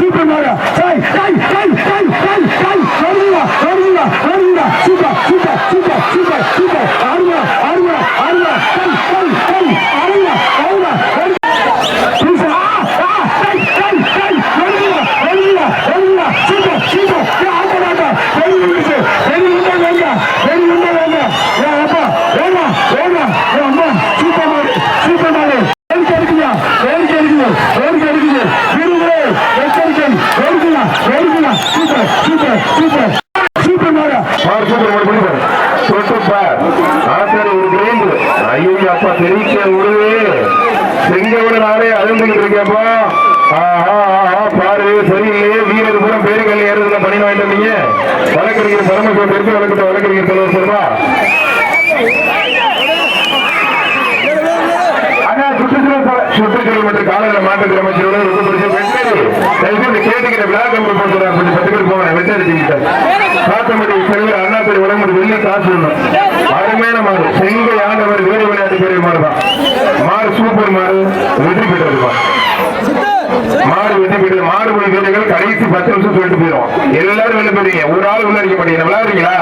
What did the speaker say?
super மாடு டை டை டை டை டை டை வருவா வருவா வருவா super super super super super ஆடுவா ஆடுவா ஆடுவா டை டை டை ஆடுவா ஆடுவா சூப்பர் டை டை டை வருவா வருவா வருவா சூப்பர் சூப்பர் ஆடுடா very good very good very good ஏ அப்பா ஏமா ஏமா ஏ அம்மா சூப்பர் மாடு சூப்பர் மாடு பாரு சரியில்லையே வீரர் பூரம் பேருகள் ஏறதுல பணி வாங்கிட்டு வந்தீங்க வழக்கறிஞர் பரமசிவம் இருக்கு வழக்கத்தை வழக்கறிஞர் தலைவர் சொல்வா சுற்றுச்சூழல் மற்றும் காலநிலை மாற்றத்துறை அமைச்சரோட ரொம்ப பெரிய வெற்றி கேட்டுக்கிற விழா கம்பெனி போட்டுறாங்க கொஞ்சம் 10 பேர் போவாங்க வெற்றி காத்தமடி செல்வர் அண்ணாத்துறை உடம்பு வெள்ளி காசு அருமையான மாடு செங்கை ஆண்டவர் வீர விளையாட்டு பெரிய மாடுதான் மாடு சூப்பர் மாடு வெற்றி பெற்றிருப்பான் மாடு வெற்றி பெற்று மாடுபடி வீரர்கள் கடைசி 10 நிமிஷம் சொல்லிட்டு போயிடும் எல்லாரும் வெளில போயிருங்க ஒரு ஆள் உள்ள இருக்க மாட்டீங்க விளையாடுறீங்களா